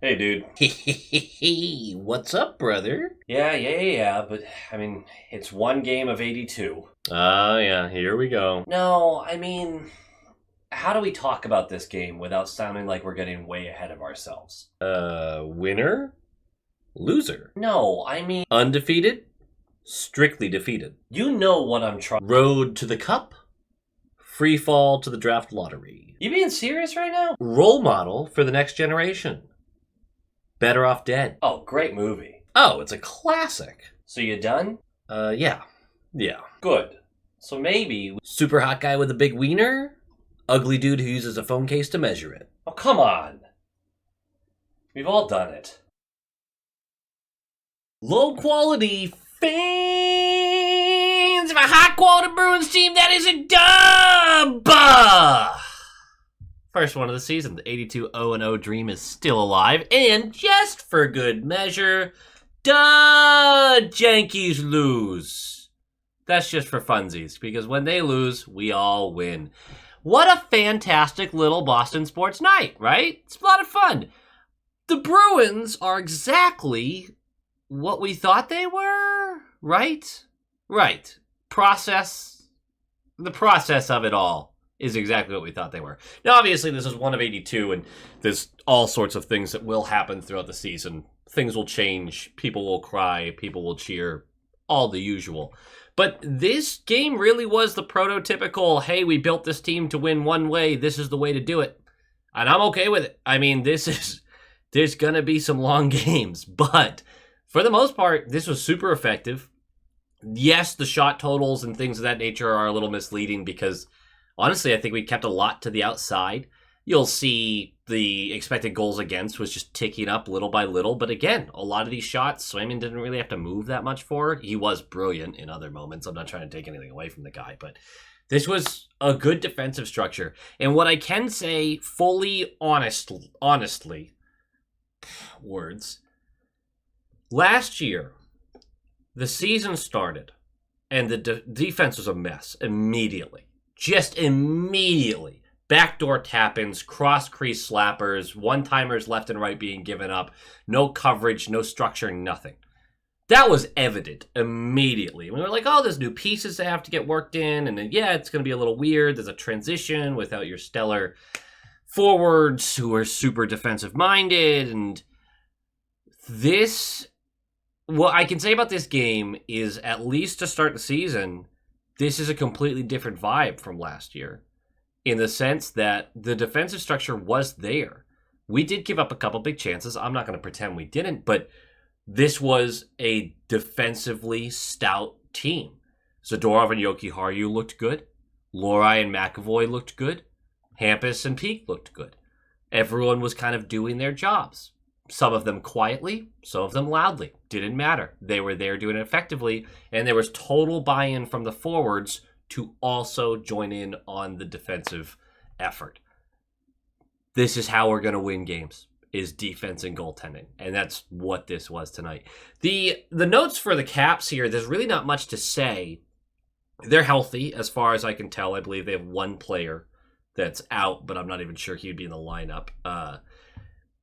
Hey, dude. Hey, what's up, brother? Yeah, but, it's one game of 82. Yeah, here we go. No, how do we talk about this game without sounding like we're getting way ahead of ourselves? Winner? Loser? No, Undefeated? Strictly defeated. you know what I'm trying... Road to the cup? Free fall to the draft lottery. You being serious right now? Role model for the next generation. Better Off Dead. Oh, great movie. Oh, it's a classic. So you done? Yeah. Good. So maybe... Super hot guy with a big wiener? Ugly dude who uses a phone case to measure it. Oh, come on. We've all done it. Low quality fans of a high quality Bruins team that is a dub! First one of the season, the 82 0-0 dream is still alive, and just for good measure, Yankees lose. That's just for funsies, because when they lose, we all win. What a fantastic little Boston sports night, right? It's a lot of fun. The Bruins are exactly what we thought they were, right? Right. The process of it all is exactly what we thought they were. Now, obviously, this is one of 82, and there's all sorts of things that will happen throughout the season. Things will change, people will cry, people will cheer, all the usual. But this game really was the prototypical, hey, we built this team to win one way, this is the way to do it. And I'm okay with it. There's going to be some long games, but for the most part, this was super effective. Yes, the shot totals and things of that nature are a little misleading because, honestly, I think we kept a lot to the outside. You'll see the expected goals against was just ticking up little by little. But again, a lot of these shots, Swayman didn't really have to move that much for. He was brilliant in other moments. I'm not trying to take anything away from the guy, but this was a good defensive structure. And what I can say fully honestly, words, last year, the season started and the defense was a mess immediately. Just immediately. Backdoor tap-ins, cross-crease slappers, one-timers left and right being given up, no coverage, no structure, nothing. That was evident immediately. We were like, oh, there's new pieces that have to get worked in, and then, yeah, it's going to be a little weird. There's a transition without your stellar forwards who are super defensive-minded, and what I can say about this game is, at least to start the season, this is a completely different vibe from last year. In the sense that the defensive structure was there. We did give up a couple big chances. I'm not going to pretend we didn't, but this was a defensively stout team. Zadorov and Jokiharju looked good. Lohrei and McAvoy looked good. Hampus and Peak looked good. Everyone was kind of doing their jobs. Some of them quietly, some of them loudly. Didn't matter. They were there doing it effectively, and there was total buy-in from the forwards to also join in on the defensive effort. This is how we're going to win games, is defense and goaltending. And that's what this was tonight. The notes for the Caps here, there's really not much to say. They're healthy, as far as I can tell. I believe they have one player that's out, but I'm not even sure he'd be in the lineup.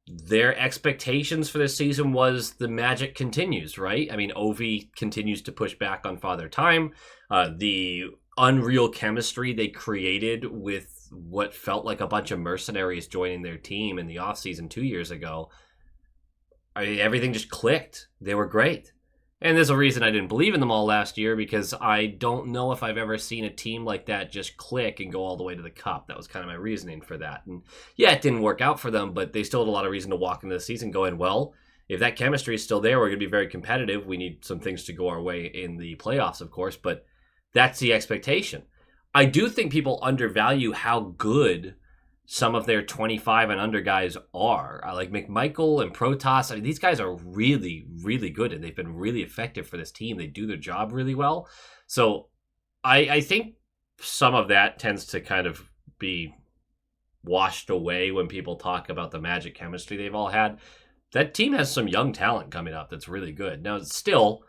Their expectations for this season was the magic continues, right? Ovi continues to push back on Father Time. The unreal chemistry they created with what felt like a bunch of mercenaries joining their team in the offseason 2 years ago. Everything just clicked. They were great. And there's a reason I didn't believe in them all last year, because I don't know if I've ever seen a team like that just click and go all the way to the cup. That was kind of my reasoning for that. And yeah, it didn't work out for them, but they still had a lot of reason to walk into the season going, well, if that chemistry is still there, we're going to be very competitive. We need some things to go our way in the playoffs, of course, but that's the expectation. I do think people undervalue how good some of their 25 and under guys are. Like McMichael and Protas. These guys are really, really good, and they've been really effective for this team. They do their job really well. So I think some of that tends to kind of be washed away when people talk about the magic chemistry they've all had. That team has some young talent coming up that's really good. Now, still,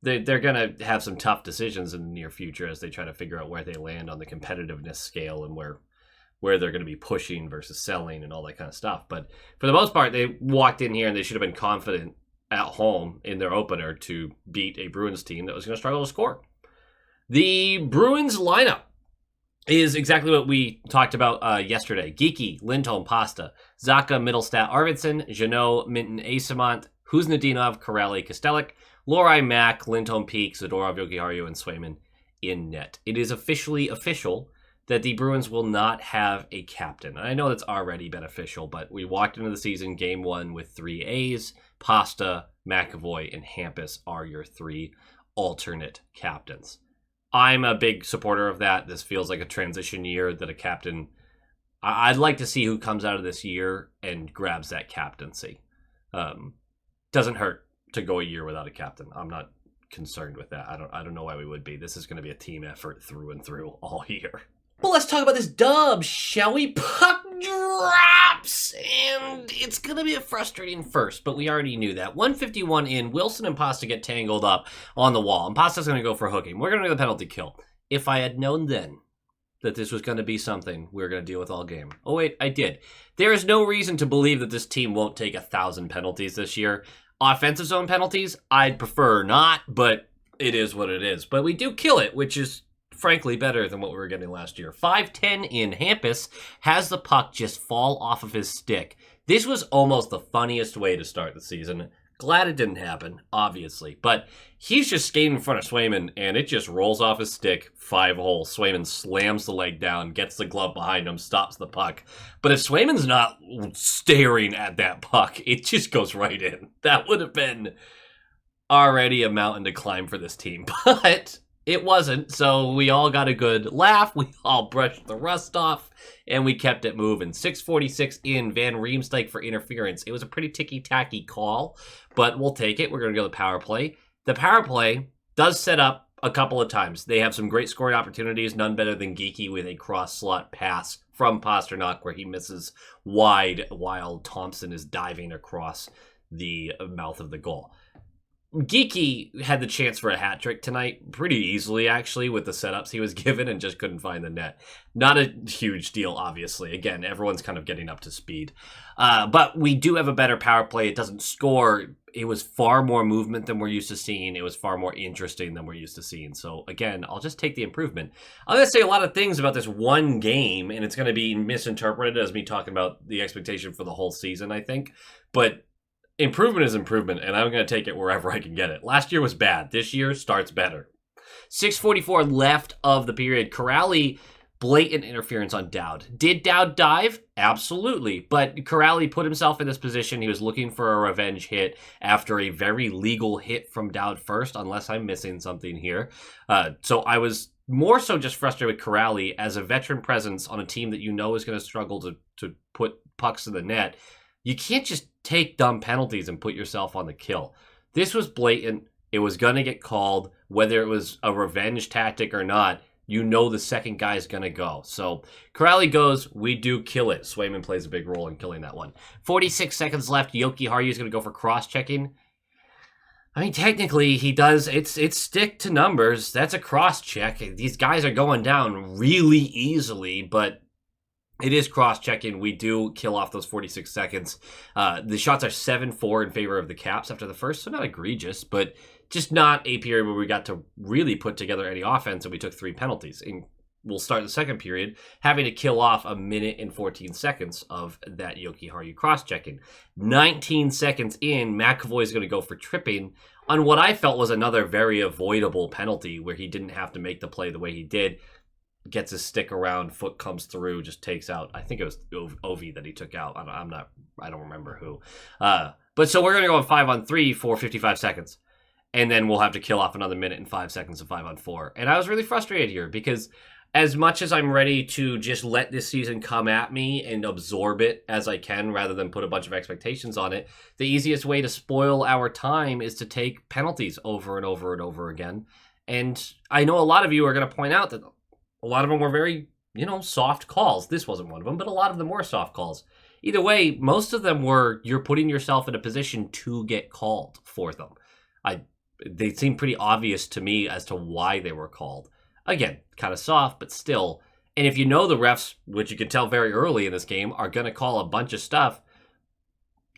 they're going to have some tough decisions in the near future as they try to figure out where they land on the competitiveness scale and where where they're going to be pushing versus selling and all that kind of stuff. But for the most part, they walked in here and they should have been confident at home in their opener to beat a Bruins team that was going to struggle to score. The Bruins lineup is exactly what we talked about yesterday. Geeky, Lindholm, Pasta, Zaka, Middlestat, Arvidsson, Jeannot, Minton, Asimont, Huznadinov, Corelli, Kostelik, Lorai, Mack, Lindholm, Peak, Zadorov, Jokiharju, and Swayman in net. It is officially official that the Bruins will not have a captain. I know that's already been official, but we walked into the season game 1 with 3 A's. Pasta, McAvoy, and Hampus are your 3 alternate captains. I'm a big supporter of that. This feels like a transition year that a captain... I'd like to see who comes out of this year and grabs that captaincy. Doesn't hurt to go a year without a captain. I'm not concerned with that. I don't know why we would be. This is going to be a team effort through and through all year. Well, let's talk about this dub, shall we? Puck drops, and it's going to be a frustrating first, but we already knew that. 151 in, Wilson and Pasta get tangled up on the wall, and Pasta's going to go for hooking. We're going to do the penalty kill. If I had known then that this was going to be something we were going to deal with all game. Oh, wait, I did. There is no reason to believe that this team won't take 1,000 penalties this year. Offensive zone penalties, I'd prefer not, but it is what it is. But we do kill it, which is frankly better than what we were getting last year. 5-10 in, Hampus has the puck just fall off of his stick. This was almost the funniest way to start the season. Glad it didn't happen, obviously. But he's just skating in front of Swayman, and it just rolls off his stick, 5-hole. Swayman slams the leg down, gets the glove behind him, stops the puck. But if Swayman's not staring at that puck, it just goes right in. That would have been already a mountain to climb for this team. But it wasn't, so we all got a good laugh. We all brushed the rust off, and we kept it moving. 6:46 in, Van Riemsdyk for interference. It was a pretty ticky-tacky call, but we'll take it. We're going to go to the power play. The power play does set up a couple of times. They have some great scoring opportunities, none better than Geeky with a cross-slot pass from Pasternak where he misses wide while Thompson is diving across the mouth of the goal. Geeky had the chance for a hat trick tonight pretty easily, actually, with the setups he was given and just couldn't find the net. Not a huge deal, obviously. Again, everyone's kind of getting up to speed. But we do have a better power play. It doesn't score. It was far more movement than we're used to seeing. It was far more interesting than we're used to seeing. So, again, I'll just take the improvement. I'm going to say a lot of things about this one game, and it's going to be misinterpreted as me talking about the expectation for the whole season, I think. But improvement is improvement, and I'm going to take it wherever I can get it. Last year was bad. This year starts better. 6:44 left of the period. Corrali, blatant interference on Dowd. Did Dowd dive? Absolutely. But Corrali put himself in this position. He was looking for a revenge hit after a very legal hit from Dowd first, unless I'm missing something here. So I was more so just frustrated with Corrali as a veteran presence on a team that you know is going to struggle to put pucks in the net. You can't just take dumb penalties and put yourself on the kill. This was blatant. It was going to get called. Whether it was a revenge tactic or not, you know the second guy's going to go. So Corrali goes, we do kill it. Swayman plays a big role in killing that one. 46 seconds left. Jokiharju is going to go for cross-checking. I mean, technically, he does. It's stick to numbers. That's a cross-check. These guys are going down really easily, but it is cross-checking. We do kill off those 46 seconds. The shots are 7-4 in favor of the Caps after the first, so not egregious, but just not a period where we got to really put together any offense, and we took 3 penalties. And we'll start the second period having to kill off 1 minute and 14 seconds of that Jokiharju cross-checking. 19 seconds in, McAvoy is going to go for tripping on what I felt was another very avoidable penalty where he didn't have to make the play the way he did. Gets his stick around, foot comes through, just takes out. I think it was Ovi that he took out. I don't remember who. But so we're going to go on 5-on-3 for 55 seconds. And then we'll have to kill off another minute and 5 seconds of 5-on-4. And I was really frustrated here because as much as I'm ready to just let this season come at me and absorb it as I can rather than put a bunch of expectations on it, the easiest way to spoil our time is to take penalties over and over and over again. And I know a lot of you are going to point out that a lot of them were very, soft calls. This wasn't one of them, but a lot of them were soft calls. Either way, most of them were you're putting yourself in a position to get called for them. They seem pretty obvious to me as to why they were called. Again, kind of soft, but still, And if you know the refs, which you can tell very early in this game, are going to call a bunch of stuff,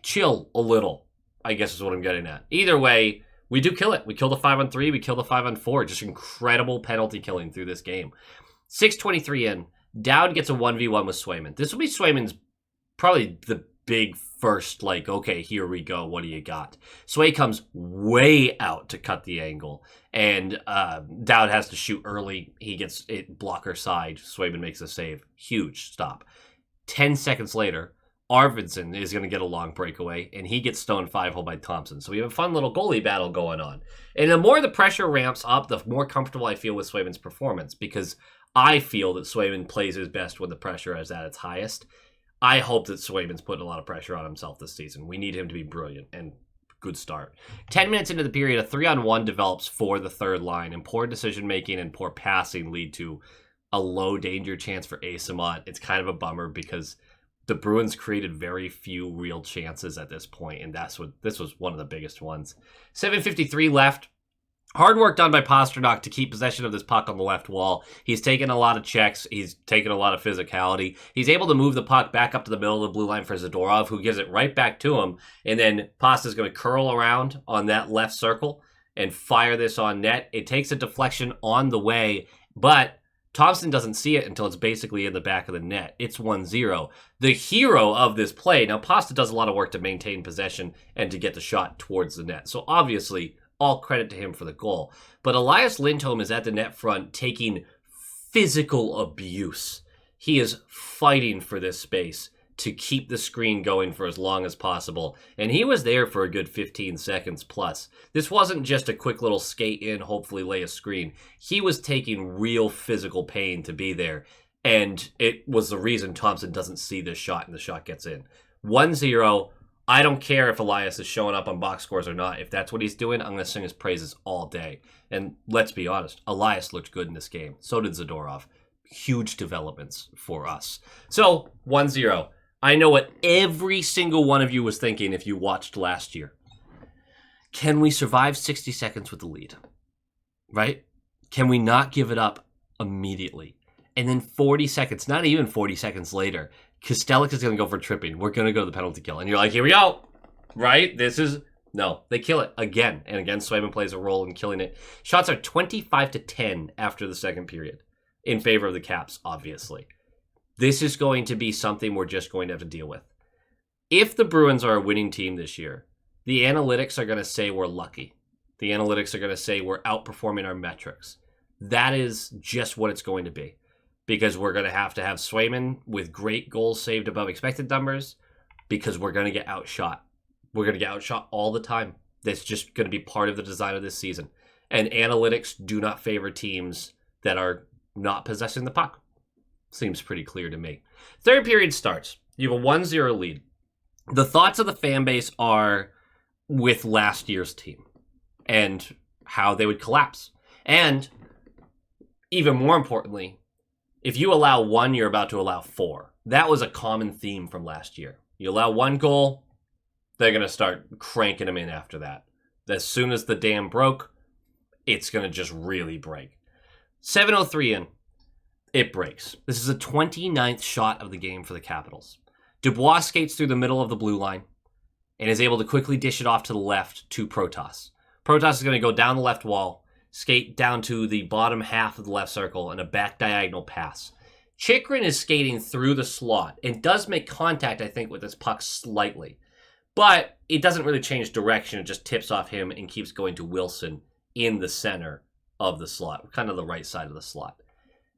chill a little, I guess is what I'm getting at. Either way, we do kill it. We kill the 5-on-3, we kill the 5-on-4. Just incredible penalty killing through this game. 6:23 in, Dowd gets a 1v1 with Swayman. This will be Swayman's probably the big first, like, okay, here we go, what do you got? Sway comes way out to cut the angle, and Dowd has to shoot early. He gets it blocker side. Swayman makes a save. Huge stop. 10 seconds later, Arvidsson is going to get a long breakaway, and he gets stoned 5-hole by Thompson. So we have a fun little goalie battle going on. And the more the pressure ramps up, the more comfortable I feel with Swayman's performance, because I feel that Swayman plays his best when the pressure is at its highest. I hope that Swayman's putting a lot of pressure on himself this season. We need him to be brilliant, and good start. 10 minutes into the period, a 3-on-1 develops for the third line, and poor decision-making and poor passing lead to a low-danger chance for Asamont. It's kind of a bummer because the Bruins created very few real chances at this point, and this was one of the biggest ones. 7:53 left. Hard work done by Pasternak to keep possession of this puck on the left wall. He's taken a lot of checks. He's taken a lot of physicality. He's able to move the puck back up to the middle of the blue line for Zadorov, who gives it right back to him. And then Pasta's going to curl around on that left circle and fire this on net. It takes a deflection on the way, but Thompson doesn't see it until it's basically in the back of the net. It's 1-0. The hero of this play, now Pasta does a lot of work to maintain possession and to get the shot towards the net. So obviously, all credit to him for the goal. But Elias Lindholm is at the net front taking physical abuse. He is fighting for this space to keep the screen going for as long as possible. And he was there for a good 15 seconds plus. This wasn't just a quick little skate in, hopefully lay a screen. He was taking real physical pain to be there. And it was the reason Thompson doesn't see this shot and the shot gets in. 1-0. I don't care if Elias is showing up on box scores or not. If that's what he's doing, I'm going to sing his praises all day. And let's be honest, Elias looked good in this game. So did Zadorov. Huge developments for us. So, 1-0. I know what every single one of you was thinking if you watched last year. Can we survive 60 seconds with the lead? Right? Can we not give it up immediately? And then 40 seconds, not even 40 seconds later, Kostelic is going to go for tripping. We're going to go to the penalty kill. And you're like, here we go. Right? No, they kill it again. And again, Swayman plays a role in killing it. Shots are 25-10 after the second period in favor of the Caps, obviously. This is going to be something we're just going to have to deal with. If the Bruins are a winning team this year, the analytics are going to say we're lucky. The analytics are going to say we're outperforming our metrics. That is just what it's going to be. Because we're going to have Swayman with great goals saved above expected numbers, because we're going to get outshot. We're going to get outshot all the time. That's just going to be part of the design of this season. And analytics do not favor teams that are not possessing the puck. Seems pretty clear to me. Third period starts. You have a 1-0 lead. The thoughts of the fan base are with last year's team and how they would collapse. And even more importantly, if you allow one, you're about to allow four. That was a common theme from last year. You allow one goal, they're going to start cranking them in after that. As soon as the dam broke, it's going to just really break. 7:03 in, it breaks. This is the 29th shot of the game for the Capitals. Dubois skates through the middle of the blue line and is able to quickly dish it off to the left to Protas. Protas is going to go down the left wall, skate down to the bottom half of the left circle, and a back diagonal pass. Chychrun is skating through the slot and does make contact, I think, with this puck slightly. But it doesn't really change direction. It just tips off him and keeps going to Wilson in the center of the slot, kind of the right side of the slot.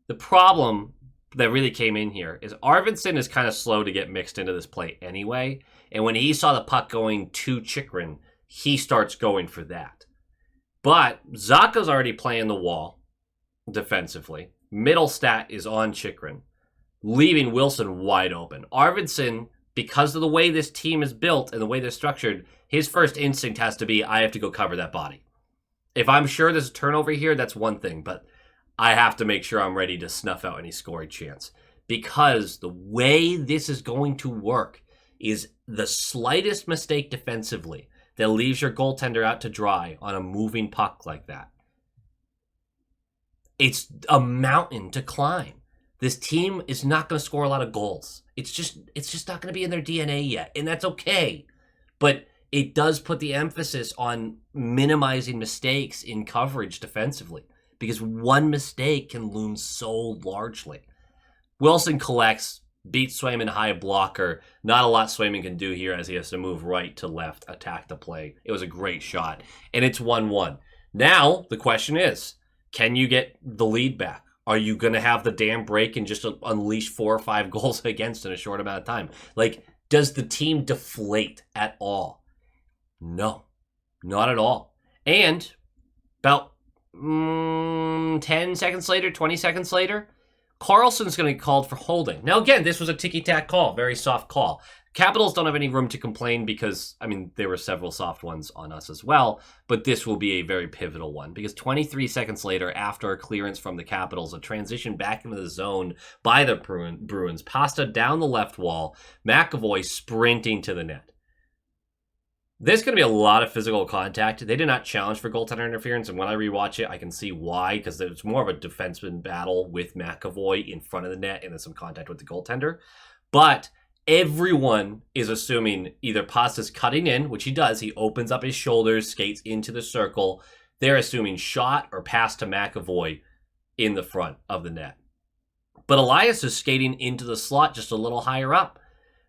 The problem that really came in here is Arvidsson is kind of slow to get mixed into this play anyway. And when he saw the puck going to Chychrun, he starts going for that. But Zaka's already playing the wall defensively. Middlestat is on Chychrun, leaving Wilson wide open. Arvidsson, because of the way this team is built and the way they're structured, his first instinct has to be, I have to go cover that body. If I'm sure there's a turnover here, that's one thing, but I have to make sure I'm ready to snuff out any scoring chance. Because the way this is going to work is the slightest mistake defensively that leaves your goaltender out to dry on a moving puck like that. It's a mountain to climb. This team is not going to score a lot of goals. It's just not going to be in their DNA yet, and that's okay. But it does put the emphasis on minimizing mistakes in coverage defensively, because one mistake can loom so largely. Wilson collects, beats Swayman high blocker. Not a lot Swayman can do here as he has to move right to left, attack the play. It was a great shot, and it's 1-1. Now, the question is, can you get the lead back? Are you going to have the damn break and just unleash 4 or 5 goals against in a short amount of time? Like, does the team deflate at all? No, not at all. And about 10 seconds later, 20 seconds later, Carlson's going to get called for holding. Now, again, this was a ticky-tack call, very soft call. Capitals don't have any room to complain because, I mean, there were several soft ones on us as well, but this will be a very pivotal one because 23 seconds later, after a clearance from the Capitals, a transition back into the zone by the Bruins, Pasta down the left wall, McAvoy sprinting to the net. There's going to be a lot of physical contact. They did not challenge for goaltender interference, and when I rewatch it, I can see why, because there's more of a defenseman battle with McAvoy in front of the net and then some contact with the goaltender. But everyone is assuming either Pasta's cutting in, which he does. He opens up his shoulders, skates into the circle. They're assuming shot or pass to McAvoy in the front of the net. But Elias is skating into the slot just a little higher up.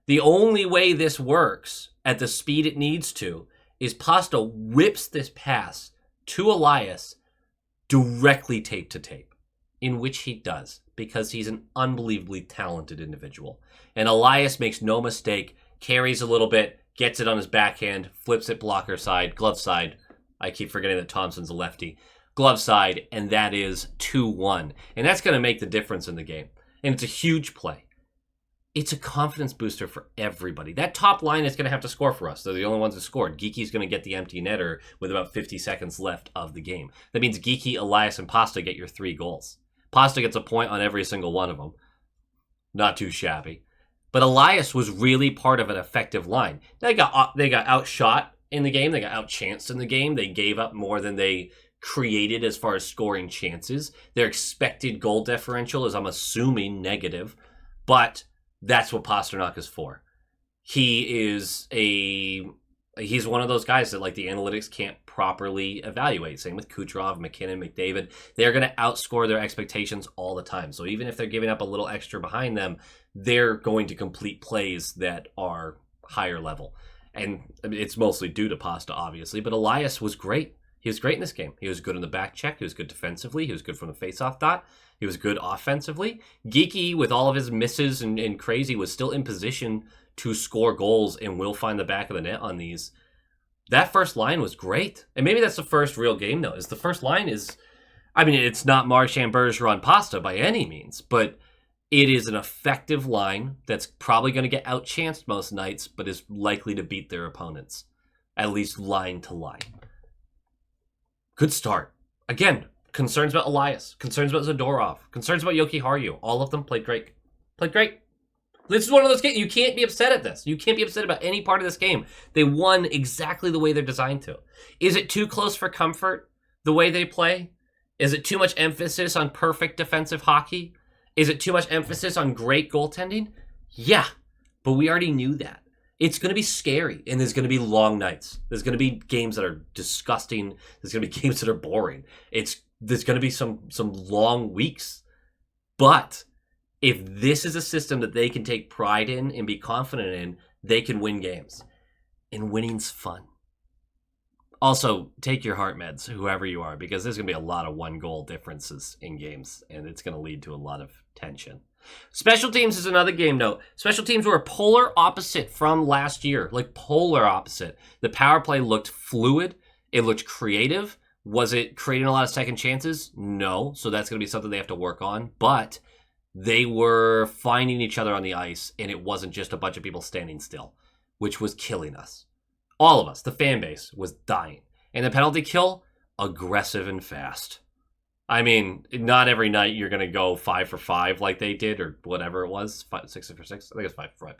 The only way this works at the speed it needs to is Pasta whips this pass to Elias directly tape to tape, in which he does, because he's an unbelievably talented individual. And Elias makes no mistake, carries a little bit, gets it on his backhand, flips it blocker side, glove side. I keep forgetting that Thompson's a lefty. Glove side, and that is 2-1. And that's going to make the difference in the game. And it's a huge play. It's a confidence booster for everybody. That top line is going to have to score for us. They're the only ones that scored. Geeky's going to get the empty netter with about 50 seconds left of the game. That means Geeky, Elias, and Pasta get your 3 goals. Pasta gets a point on every single one of them. Not too shabby. But Elias was really part of an effective line. They got outshot in the game. They got outchanced in the game. They gave up more than they created as far as scoring chances. Their expected goal differential is, I'm assuming, negative. But that's what Pasternak is for. He's one of those guys that, like, the analytics can't properly evaluate. Same with Kucherov, McKinnon, McDavid. They're going to outscore their expectations all the time. So even if they're giving up a little extra behind them, they're going to complete plays that are higher level. And it's mostly due to Pasta, obviously. But Elias was great. He was great in this game. He was good in the back check. He was good defensively. He was good from the faceoff dot. He was good offensively. Geeky, with all of his misses and crazy, was still in position to score goals and will find the back of the net on these. That first line was great. And maybe that's the first real game, though, is the first line is, I mean, it's not Marchand, Bergeron, Pasta by any means, but it is an effective line that's probably going to get outchanced most nights, but is likely to beat their opponents, at least line to line. Good start. Again, concerns about Elias, concerns about Zadorov, concerns about Yoki Haru. All of them played great. Played great. This is one of those games. You can't be upset at this. You can't be upset about any part of this game. They won exactly the way they're designed to. Is it too close for comfort, the way they play? Is it too much emphasis on perfect defensive hockey? Is it too much emphasis on great goaltending? Yeah, but we already knew that. It's going to be scary, and there's going to be long nights. There's going to be games that are disgusting. There's going to be games that are boring. There's going to be some long weeks. But if this is a system that they can take pride in and be confident in, they can win games. And winning's fun. Also, take your heart meds, whoever you are, because there's going to be a lot of 1-goal differences in games, and it's going to lead to a lot of tension. Special teams is another game note. Special teams were a polar opposite from last year, like polar opposite. The power play looked fluid. It looked creative. Was it creating a lot of second chances? No. So that's going to be something they have to work on. But they were finding each other on the ice, and it wasn't just a bunch of people standing still, which was killing us. All of us, the fan base, was dying. And the penalty kill, aggressive and fast. I mean, not every night you're going to go 5 for 5 like they did, or whatever it was, 6 for 6. I think it's 5 for 5.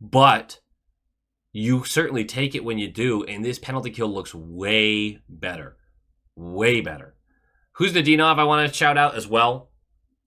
But you certainly take it when you do, and this penalty kill looks way better. Way better. Kuznetsov I want to shout out as well.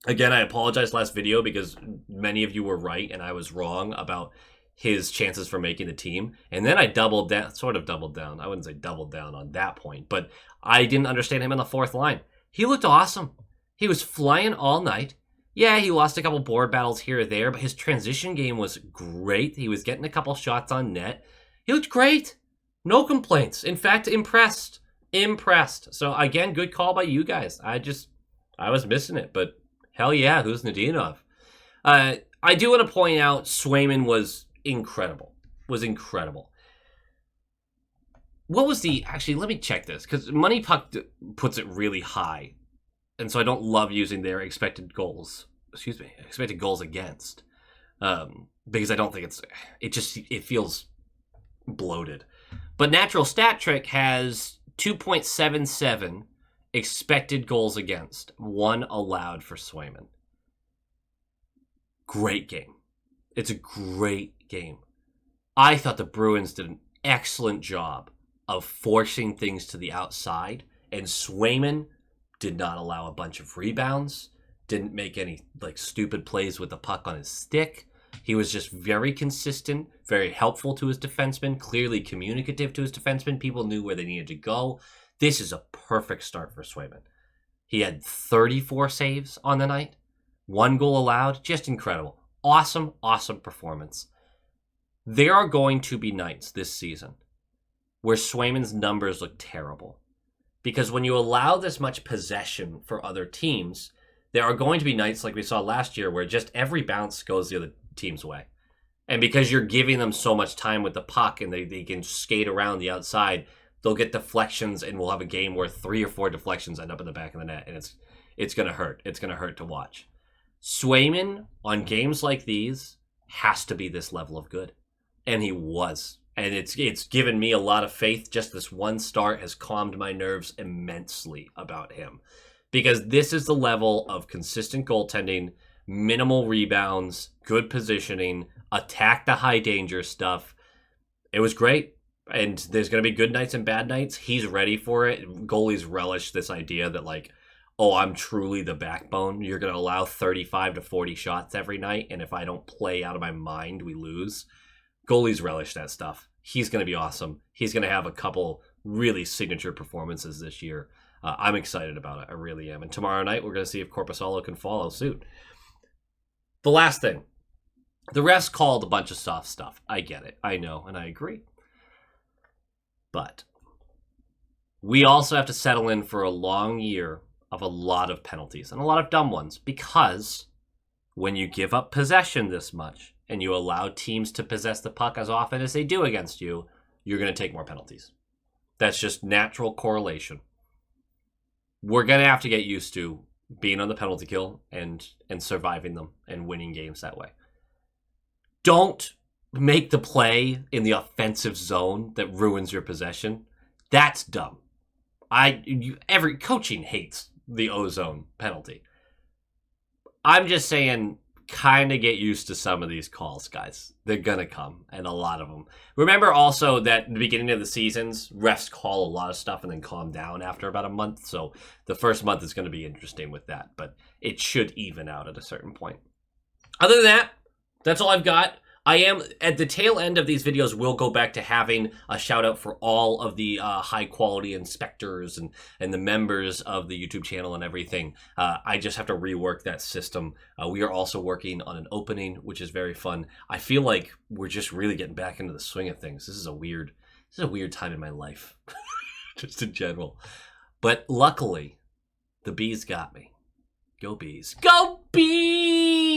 Again, I apologize last video because many of you were right and I was wrong about his chances for making the team. And then I doubled down, sort of doubled down. I wouldn't say doubled down on that point, but I didn't understand him on the fourth line. He looked awesome. He was flying all night. Yeah, he lost a couple board battles here or there, but his transition game was great. He was getting a couple shots on net. He looked great. No complaints. In fact, impressed. Impressed. So again, good call by you guys. I was missing it, but hell yeah, who's Nadinov? I do want to point out Swayman was incredible. Was incredible. What was the... Actually, let me check this, because Money Puck puts it really high. And so I don't love using their expected goals. Excuse me, expected goals against. Because I don't think it feels bloated. But Natural Stat Trick has 2.77 expected goals against, 1 allowed for Swayman. Great game. It's a great game. I thought the Bruins did an excellent job of forcing things to the outside, and Swayman did not allow a bunch of rebounds, didn't make any stupid plays with the puck on his stick. He was just very consistent, very helpful to his defensemen, clearly communicative to his defensemen. People knew where they needed to go. This is a perfect start for Swayman. He had 34 saves on the night, 1 goal allowed, just incredible. Awesome, awesome performance. There are going to be nights this season where Swayman's numbers look terrible. Because when you allow this much possession for other teams, there are going to be nights like we saw last year where just every bounce goes the other team's way. And because you're giving them so much time with the puck and they can skate around the outside, they'll get deflections and we'll have a game where 3 or 4 deflections end up in the back of the net. And it's going to hurt. It's going to hurt to watch. Swayman, on games like these, has to be this level of good. And he was. And it's given me a lot of faith. Just this one start has calmed my nerves immensely about him. Because this is the level of consistent goaltending, minimal rebounds, good positioning, attack the high danger stuff. It was great. And there's going to be good nights and bad nights. He's ready for it. Goalies relish this idea that I'm truly the backbone. You're going to allow 35 to 40 shots every night. And if I don't play out of my mind, we lose. Goalies relish that stuff. He's going to be awesome. He's going to have a couple really signature performances this year. I'm excited about it. I really am. And tomorrow night, we're going to see if Korpisalo can follow suit. The last thing. The refs called a bunch of soft stuff. I get it. I know, and I agree. But we also have to settle in for a long year of a lot of penalties and a lot of dumb ones. Because when you give up possession this much, and you allow teams to possess the puck as often as they do against you, you're going to take more penalties. That's just natural correlation. We're going to have to get used to being on the penalty kill and surviving them and winning games that way. Don't make the play in the offensive zone that ruins your possession. That's dumb. Every coaching hates the O-zone penalty. I'm just saying, kind of get used to some of these calls, guys. They're going to come, and a lot of them. Remember also that in the beginning of the seasons, refs call a lot of stuff and then calm down after about a month. So the first month is going to be interesting with that, but it should even out at a certain point. Other than that, that's all I've got. I am, at the tail end of these videos, we'll go back to having a shout out for all of the high quality inspectors and the members of the YouTube channel and everything. I just have to rework that system. We are also working on an opening, which is very fun. I feel like we're just really getting back into the swing of things. This is a weird time in my life, just in general. But luckily, the bees got me. Go bees. Go bees!